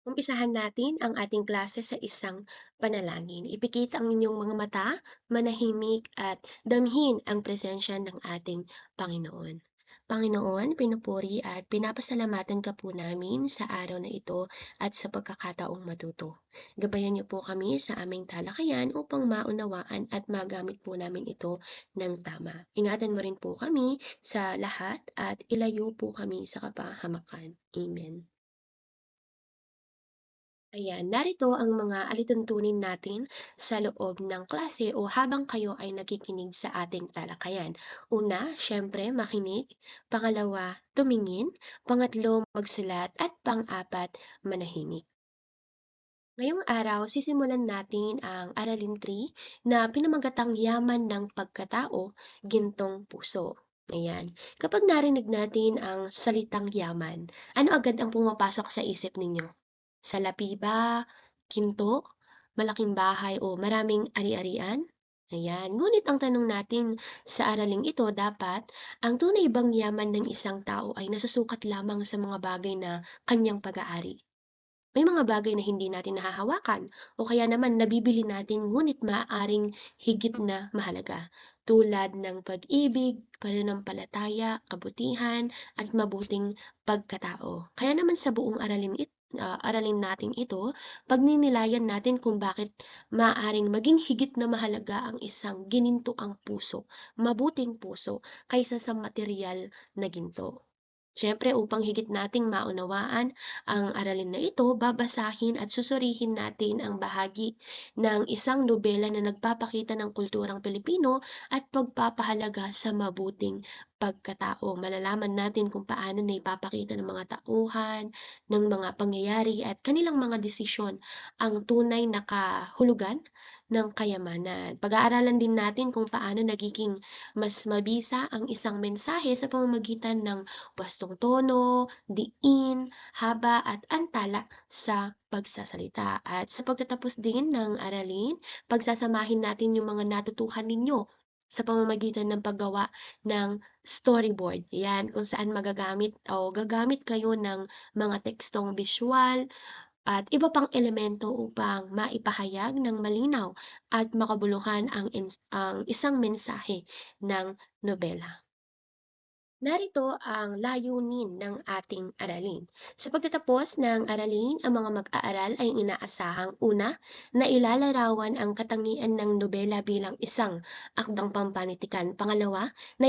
Umpisahan natin ang ating klase sa isang panalangin. Ipikit ang inyong mga mata, manahimik at damhin ang presensya ng ating Panginoon. Panginoon, pinupuri at pinapasalamatan ka po namin sa araw na ito at sa pagkakataong matuto. Gabayan niyo po kami sa aming talakayan upang maunawaan at magamit po namin ito ng tama. Ingatan mo rin po kami sa lahat at ilayo po kami sa kapahamakan. Amen. Ayan, narito ang mga alituntunin natin sa loob ng klase o habang kayo ay nakikinig sa ating talakayan. Una, syempre makinig. Pangalawa, tumingin. Pangatlo, magsulat. At pang-apat, manahimik. Ngayong araw, sisimulan natin ang Aralin 3 na pinamagatang yaman ng pagkatao, gintong puso. Ayan. Kapag narinig natin ang salitang yaman, ano agad ang pumapasok sa isip ninyo? Salapi ba, ginto, malaking bahay o maraming ari-arian? Ayan. Ngunit ang tanong natin sa araling ito dapat, ang tunay bang yaman ng isang tao ay nasusukat lamang sa mga bagay na kanyang pag-aari? May mga bagay na hindi natin nahahawakan o kaya naman nabibili natin ngunit maaaring higit na mahalaga, tulad ng pag-ibig, pananampalataya, kabutihan, at mabuting pagkatao. Kaya naman sa buong aralin natin ito, pagninilayan natin kung bakit maaaring maging higit na mahalaga ang isang ginintoang puso, mabuting puso, kaysa sa material na ginto. Siyempre, upang higit nating maunawaan ang aralin na ito, babasahin at susurihin natin ang bahagi ng isang nobela na nagpapakita ng kulturang Pilipino at pagpapahalaga sa mabuting pagkatao. Malalaman natin kung paano na ipapakita ng mga tauhan, ng mga pangyayari at kanilang mga desisyon ang tunay na kahulugan ng kayamanan. Pag-aaralan din natin kung paano nagiging mas mabisa ang isang mensahe sa pamamagitan ng wastong tono, diin, haba at antala sa pagsasalita. At sa pagtatapos din ng aralin, pagsasamahin natin yung mga natutuhan ninyo sa pamamagitan ng paggawa ng storyboard. Yan, kung saan magagamit o gagamit kayo ng mga tekstong visual at iba pang elemento upang maipahayag ng malinaw at makabuluhan ang isang mensahe ng nobela. Narito ang layunin ng ating aralin. Sa pagtatapos ng aralin, ang mga mag-aaral ay inaasahang una, na ilalarawan ang katangian ng nobela bilang isang akdang pampanitikan. Pangalawa, na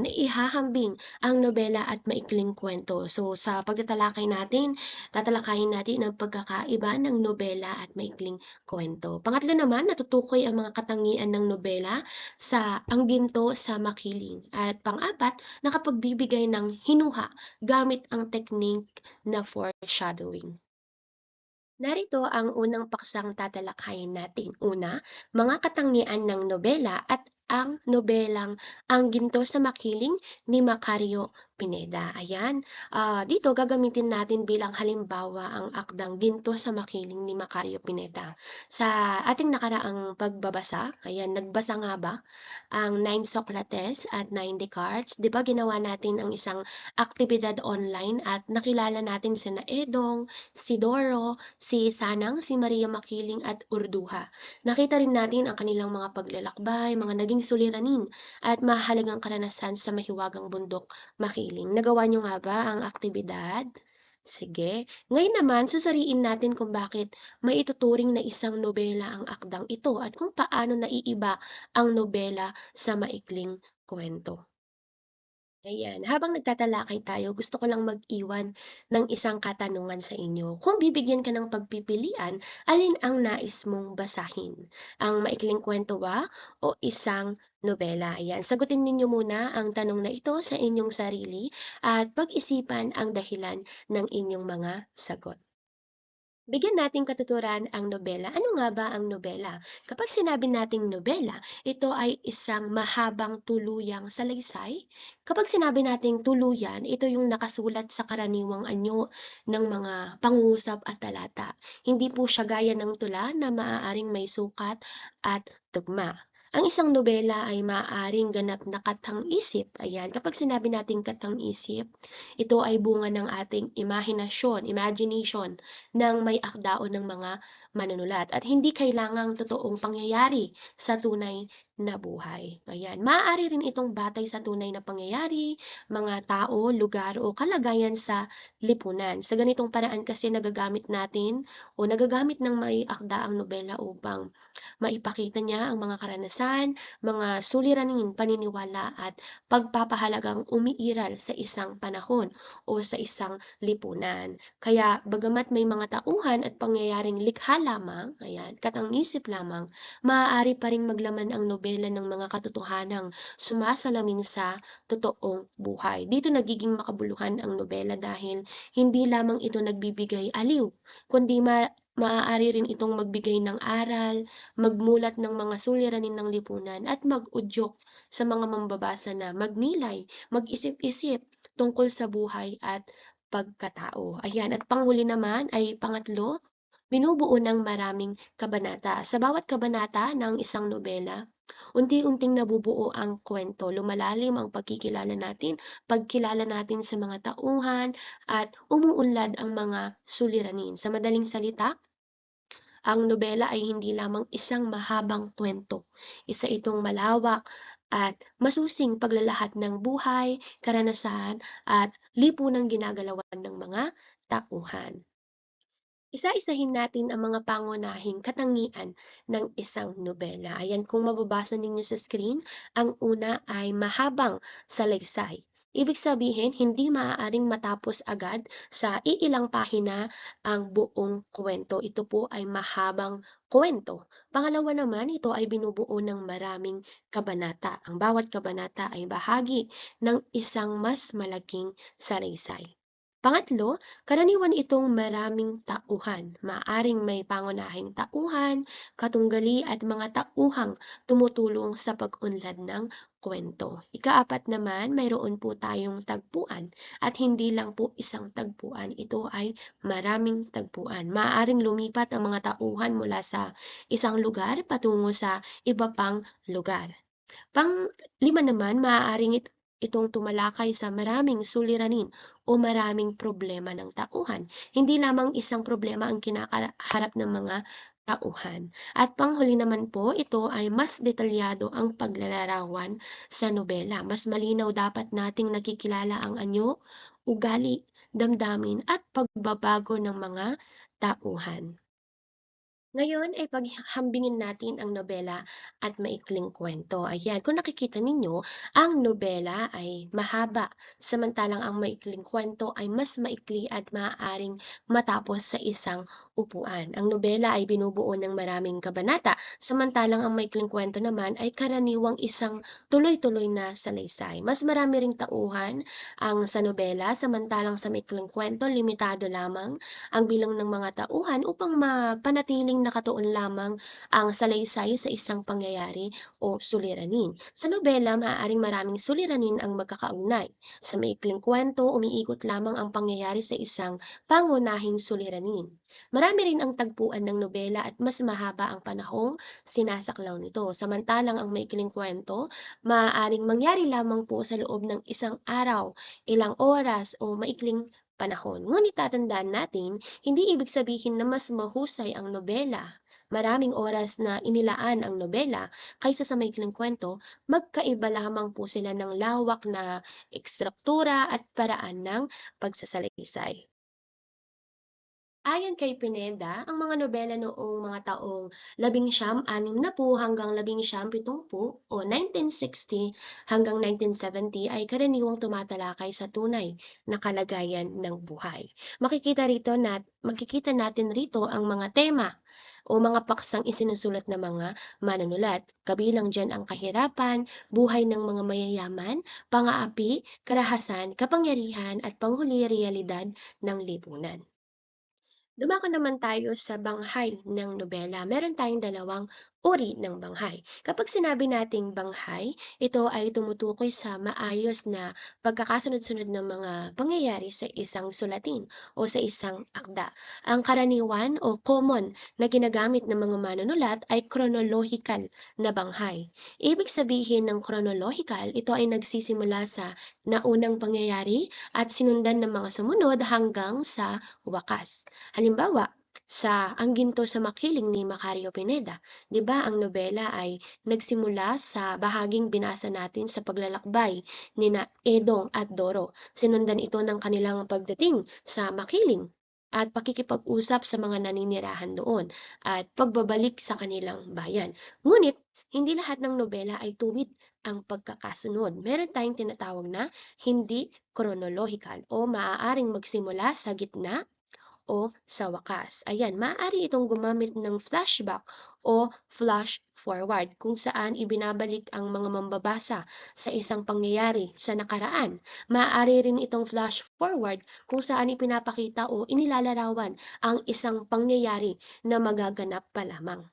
ihahambing ang nobela at maikling kwento. So sa pagtatalakay natin, tatalakayin natin ang pagkakaiba ng nobela at maikling kwento. Pangatlo naman, natutukoy ang mga katangian ng nobela sa ang ginto sa makiling. At pang-apat, nakapagbibigay ng hinuha gamit ang technique na foreshadowing. Narito ang unang paksang tatalakayin natin. Una, mga katangian ng nobela at ang nobelang Ang Ginto sa Makiling ni Macario Pineda. Ayan, dito gagamitin natin bilang halimbawa ang akdang Ginto sa Makiling ni Macario Pineda. Sa ating nakaraang pagbabasa, ayan, nagbasa nga ba ang 9 Socrates at 9 Descartes? Di ba ginawa natin ang isang aktibidad online at nakilala natin sina Edong, si Doro, si Sanang, si Maria Makiling at Urduha. Nakita rin natin ang kanilang mga paglalakbay, mga naging suliranin at mahalagang karanasan sa mahiwagang bundok Makiling. Nagawa nyo nga ba ang aktibidad? Sige. Ngayon naman, susuriin natin kung bakit may ituturing na isang nobela ang akdang ito at kung paano naiiba ang nobela sa maikling kwento. Ayan, habang nagtatalakay tayo, gusto ko lang mag-iwan ng isang katanungan sa inyo. Kung bibigyan ka ng pagpipilian, alin ang nais mong basahin? Ang maikling kwento ba o isang nobela? Ayan, sagutin ninyo muna ang tanong na ito sa inyong sarili at pag-isipan ang dahilan ng inyong mga sagot. Bigyan nating katuturan ang nobela. Ano nga ba ang nobela? Kapag sinabi nating nobela, ito ay isang mahabang tuluyang salaysay. Kapag sinabi nating tuluyan, ito yung nakasulat sa karaniwang anyo ng mga pangungusap at talata. Hindi po siya gaya ng tula na maaaring may sukat at tugma. Ang isang nobela ay maaaring ganap na katang-isip. Ayan, kapag sinabi nating katang-isip, ito ay bunga ng ating imagination ng may akda o ng mga manunulat at hindi kailangang totoong pangyayari sa tunay na buhay. Ayan, maaari rin itong batay sa tunay na pangyayari, mga tao, lugar o kalagayan sa lipunan. Sa ganitong paraan kasi nagagamit ng may akda ang nobela upang maipakita niya ang mga karanasan, mga suliranin, paniniwala at pagpapahalagang umiiral sa isang panahon o sa isang lipunan. Kaya bagamat may mga tauhan at pangyayaring likha lamang, ayan, katang-isip lamang, maaari pa ring maglaman ang nobela ng mga katotohanang sumasalamin sa totoong buhay. Dito nagiging makabuluhan ang nobela dahil hindi lamang ito nagbibigay aliw, kundi maaari rin itong magbigay ng aral, magmulat ng mga suliranin ng lipunan at mag-udyok sa mga mambabasa na magnilay, mag-isip-isip tungkol sa buhay at pagkatao. Ayan, at panghuli naman ay pangatlo, binubuo ng maraming kabanata. Sa bawat kabanata ng isang nobela, unti-unting nabubuo ang kwento, lumalalim ang pagkilala natin sa mga tauhan at umuunlad ang mga suliranin. Sa madaling salita, ang nobela ay hindi lamang isang mahabang kwento. Isa itong malawak at masusing paglalahad ng buhay, karanasan, at lipunang ginagalawan ng mga tauhan. Isa-isahin natin ang mga pangunahing katangian ng isang nobela. Ayan, kung mababasa ninyo sa screen, ang una ay mahabang salaysay. Ibig sabihin, hindi maaaring matapos agad sa iilang pahina ang buong kwento. Ito po ay mahabang kwento. Pangalawa naman, ito ay binubuo ng maraming kabanata. Ang bawat kabanata ay bahagi ng isang mas malaking salaysay. Pangatlo, karaniwan itong maraming tauhan. Maaring may pangunahing tauhan, katunggali at mga tauhang tumutulong sa pag-unlad ng kwento. Ikaapat naman, mayroon po tayong tagpuan at hindi lang po isang tagpuan. Ito ay maraming tagpuan. Maaring lumipat ang mga tauhan mula sa isang lugar patungo sa iba pang lugar. Pang-lima naman, maaaring itong tumalakay sa maraming suliranin o maraming problema ng tauhan. Hindi lamang isang problema ang kinakaharap ng mga tauhan. At panghuli naman po, ito ay mas detalyado ang paglalarawan sa nobela. Mas malinaw dapat nating nakikilala ang anyo, ugali, damdamin at pagbabago ng mga tauhan. Ngayon ay paghahambingin natin ang nobela at maikling kwento. Ayan, kung nakikita ninyo, ang nobela ay mahaba, samantalang ang maikling kwento ay mas maikli at maaaring matapos sa isang upuan. Ang nobela ay binubuo ng maraming kabanata, samantalang ang maikling kwento naman ay karaniwang isang tuloy-tuloy na salaysay. Mas marami ring tauhan ang sa nobela, samantalang sa maikling kwento, limitado lamang ang bilang ng mga tauhan upang mapanatiling nakatuon lamang ang salaysay sa isang pangyayari o suliranin. Sa nobela, maaaring maraming suliranin ang magkakaugnay. Sa maikling kwento, umiikot lamang ang pangyayari sa isang pangunahing suliranin. Marami rin ang tagpuan ng nobela at mas mahaba ang panahong sinasaklaw nito. Samantalang ang maikling kwento, maaaring mangyari lamang po sa loob ng isang araw, ilang oras o maikling panahon. Ngunit tatandaan natin, hindi ibig sabihin na mas mahusay ang nobela. Maraming oras na inilaan ang nobela kaysa sa maikling kwento, magkaiba lamang po sila ng lawak na ekstruktura at paraan ng pagsasalaysay. Ayon kay Pineda, ang mga nobela noong mga taong 1960 hanggang 1970 o 1960 hanggang 1970 ay karaniwang tumatalakay sa tunay na kalagayan ng buhay. Makikita natin rito ang mga tema o mga paksang isinusulat ng mga manunulat. Kabilang dyan ang kahirapan, buhay ng mga mayayaman, pang-aapi, karahasan, kapangyarihan at panghuli realidad ng lipunan. Dumako naman tayo sa banghay ng nobela. Meron tayong dalawang uri ng banghay. Kapag sinabi nating banghay, ito ay tumutukoy sa maayos na pagkakasunod-sunod ng mga pangyayari sa isang sulatin o sa isang akda. Ang karaniwan o common na ginagamit ng mga manunulat ay chronological na banghay. Ibig sabihin ng chronological, ito ay nagsisimula sa naunang pangyayari at sinundan ng mga sumunod hanggang sa wakas. Halimbawa, sa Ang Ginto sa Makiling ni Macario Pineda, 'di ba ang nobela ay nagsimula sa bahaging binasa natin sa paglalakbay nina Edong at Doro. Sinundan ito ng kanilang pagdating sa Makiling at pakikipag-usap sa mga naninirahan doon at pagbabalik sa kanilang bayan. Ngunit, hindi lahat ng nobela ay tuwid ang pagkakasunod. Meron tayong tinatawag na hindi chronological o maaaring magsimula sa gitna o sa wakas. Ayan, maaari itong gumamit ng flashback o flash forward kung saan ibinabalik ang mga mambabasa sa isang pangyayari sa nakaraan. Maaari rin itong flash forward kung saan ipinapakita o inilalarawan ang isang pangyayari na magaganap pa lamang.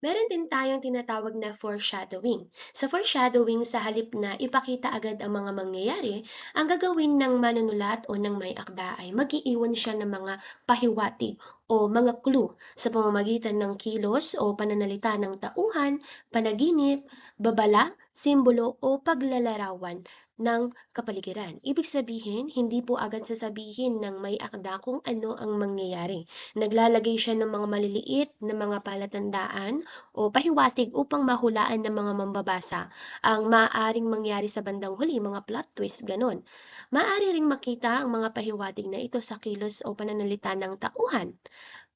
Meron din tayong tinatawag na foreshadowing. Sa foreshadowing, sa halip na ipakita agad ang mga mangyayari, ang gagawin ng manunulat o ng may akda ay mag-iiwan siya ng mga pahiwatig o mga clue sa pamamagitan ng kilos o pananalita ng tauhan, panaginip, babala, simbolo o paglalarawan ng kapaligiran. Ibig sabihin, hindi po agad sasabihin ng may akda kung ano ang mangyayari. Naglalagay siya ng mga maliliit na mga palatandaan o pahiwatig upang mahulaan ng mga mambabasa ang maaaring mangyari sa bandang huli, mga plot twist, ganon. Maaari ring makita ang mga pahiwatig na ito sa kilos o pananalita ng tauhan.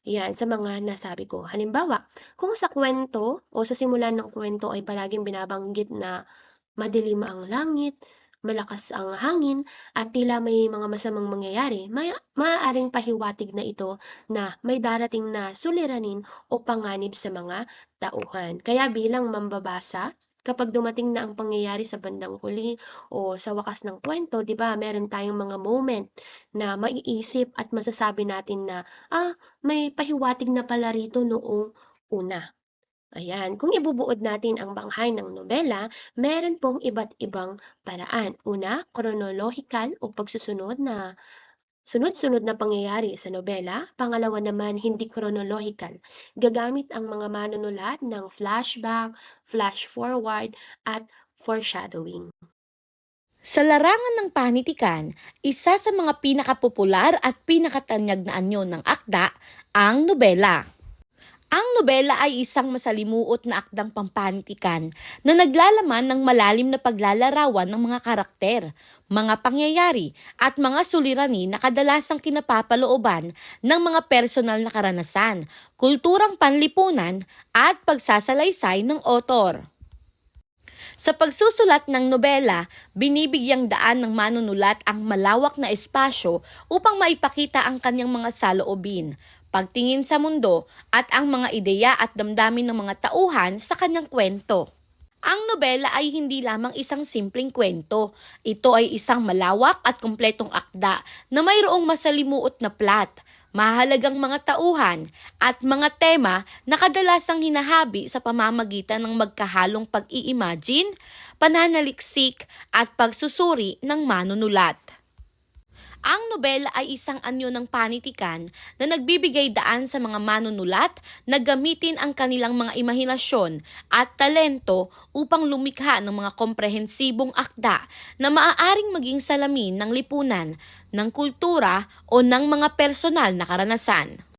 Yan, sa mga nasabi ko. Halimbawa, kung sa kwento o sa simula ng kwento ay palaging binabanggit na madilim ang langit, malakas ang hangin, at tila may mga masamang mangyayari, maaaring pahiwatig na ito na may darating na suliranin o panganib sa mga tauhan. Kaya bilang mambabasa, kapag dumating na ang pangyayari sa bandang huli o sa wakas ng kwento, 'di ba, meron tayong mga moment na maiisip at masasabi natin na, may pahiwatig na pala rito noong una. Ayan, kung ibubuod natin ang banghay ng nobela, meron pong iba't ibang paraan. Una, chronological o pagsusunod na sunod-sunod na pangyayari sa nobela. Pangalawa naman, hindi chronological. Gagamit ang mga manunulat ng flashback, flash forward, at foreshadowing. Sa larangan ng panitikan, isa sa mga pinakapopular at pinakatanyag na anyo ng akda ang nobela. Ang nobela ay isang masalimuot na akdang pampanitikan na naglalaman ng malalim na paglalarawan ng mga karakter, mga pangyayari at mga suliranin na kadalasang kinapapalooban ng mga personal na karanasan, kulturang panlipunan at pagsasalaysay ng otor. Sa pagsusulat ng nobela, binibigyang daan ng manunulat ang malawak na espasyo upang maipakita ang kanyang mga saloobin, pagtingin sa mundo at ang mga ideya at damdamin ng mga tauhan sa kanyang kwento. Ang nobela ay hindi lamang isang simpleng kwento. Ito ay isang malawak at kumpletong akda na mayroong masalimuot na plot, mahalagang mga tauhan at mga tema na kadalasang hinahabi sa pamamagitan ng magkahalong pag-i-imagine, pananaliksik at pagsusuri ng manunulat. Ang nobela ay isang anyo ng panitikan na nagbibigay daan sa mga manunulat na gamitin ang kanilang mga imahinasyon at talento upang lumikha ng mga komprehensibong akda na maaaring maging salamin ng lipunan, ng kultura o ng mga personal na karanasan.